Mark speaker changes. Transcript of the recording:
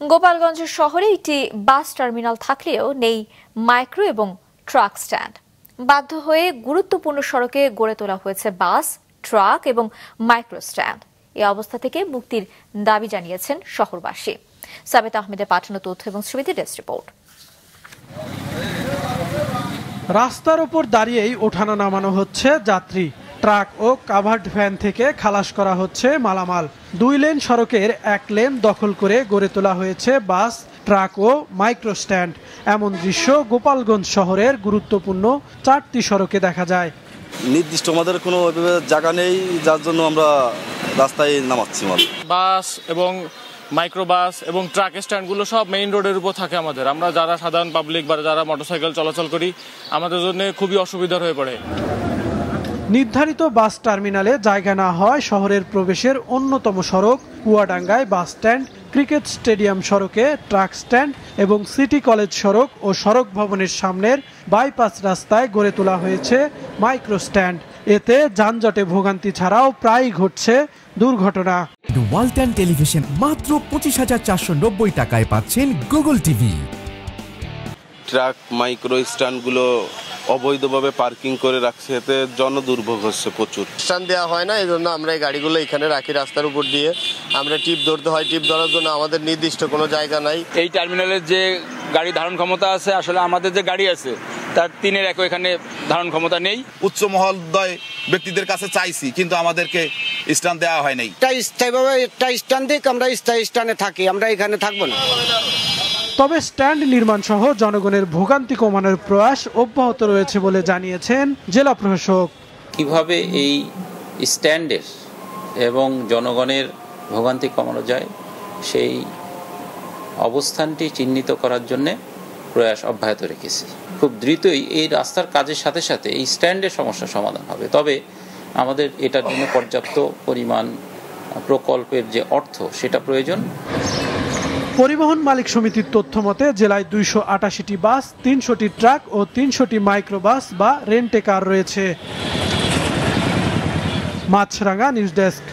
Speaker 1: গোপালগঞ্জ শহরে একটি bus terminal থাকলেও নেই মাইক্রো এবং ট্রাক স্ট্যান্ড। বাধ্য হয়ে গুরুত্বপূর্ণ সড়কে গড়ে তোলা হয়েছে বাস, ট্রাক এবং মাইক্রো স্ট্যান্ড। এই অবস্থা থেকে মুক্তির দাবি জানিয়েছেন শহরবাসী। সাবেত আহমেদের পাঠানো তথ্য এবং ছবিতে ডেস্ক রিপোর্ট।
Speaker 2: রাস্তার উপর দাঁড়িয়েই ওঠানো নামানো হচ্ছে যাত্রী। ট্রাক ও কাভার্ড ভ্যান থেকে খালাস করা হচ্ছে মালামাল। 2 লেন সড়কের 1 লেন দখল করে গড়ে তোলা হয়েছে বাস, ট্রাক ও মাইক্রো স্ট্যান্ড। এমন দৃশ্য গোপালগঞ্জ শহরের গুরুত্বপূর্ণ 4টি সড়কে দেখা যায়।
Speaker 3: নির্দিষ্ট আমাদের কোনো জায়গা নেই, যার জন্য আমরা রাস্তায় নামাচ্ছি।
Speaker 4: বাস এবং মাইক্রোবাস এবং ট্রাক স্ট্যান্ডগুলো সব মেইন রোডের উপর থাকে আমাদের। আমরা যারা সাধারণ পাবলিক বা যারা মোটরসাইকেল চলাচল করি, আমাদের জন্য খুবই অসুবিধা হয়ে পড়ে।
Speaker 2: নির্ধারিত বাস টার্মিনালে জায়গা না হয় শহরের প্রবেশের অন্যতম সড়ক কুয়াডাঙ্গায় বাস স্ট্যান্ড, ক্রিকেট স্টেডিয়াম সড়কে ট্রাক স্ট্যান্ড এবং সিটি কলেজ সড়ক ও সড়ক ভবনের সামনের বাইপাস রাস্তায় গড়ে তোলা হয়েছে মাইক্রো স্ট্যান্ড। এতে যানজটে ভোগান্তি ছাড়াও প্রায়ই ঘটছে দুর্ঘটনা।
Speaker 5: ওয়ালটন টেলিভিশন মাত্র 25,490 টাকায় পাচ্ছেন গুগল টিভি।
Speaker 6: ট্রাক মাইক্রো স্ট্যান্ডগুলো অবৈধভাবে পার্কিং করে রাখছে, এতে জনদুর্ভোগ হচ্ছে প্রচুর।
Speaker 7: স্ট্যান্ড দেওয়া হয় না, এই জন্য আমরা এই গাড়িগুলো এখানে রাখি রাস্তার উপর দিয়ে। আমরা টিপ ধরতে হয়, টিপ ধরার জন্য আমাদের নির্দিষ্ট কোনো জায়গা নাই।
Speaker 8: এই টার্মিনালের যে গাড়ি ধারণ ক্ষমতা আছে, আসলে আমাদের যে গাড়ি আছে তার 3-এর 1 এখানে ধারণ ক্ষমতা নেই।
Speaker 9: উচ্চ মহোদয় ব্যক্তিদের কাছে চাইছি, কিন্তু আমাদেরকে স্ট্যান্ড দেওয়া হয় নাই।
Speaker 10: স্থায়ীভাবে একটা স্ট্যান্ড দিক, আমরা স্থায়ী স্ট্যান্ডে থাকি, আমরা এখানে থাকবো না।
Speaker 2: তবে স্ট্যান্ড নির্মাণ সহ জনগণের ভোগান্তি কমানোর প্রয়াস অব্যাহত রয়েছে বলে জানিয়েছেন জেলা প্রশাসক।
Speaker 11: কিভাবে এই স্ট্যান্ডের এবং জনগণের ভোগান্তি কমানো যায় সেই অবস্থানটি চিহ্নিত করার জন্য প্রয়াস অব্যাহত রেখেছি। খুব দ্রুতই এই রাস্তার কাজের সাথে সাথে এই স্ট্যান্ডের সমস্যার সমাধান হবে। তবে আমাদের এটার জন্য পর্যাপ্ত পরিমাণ প্রকল্পের যে অর্থ সেটা প্রয়োজন।
Speaker 2: পরিবহন মালিক সমিতির তথ্য মতে জেলায় 288টি বাস, 300টি ট্রাক ও 300টি মাইক্রোবাস বা রেন্টে কার রয়েছে। মাছরাঙা নিউজ ডেস্ক।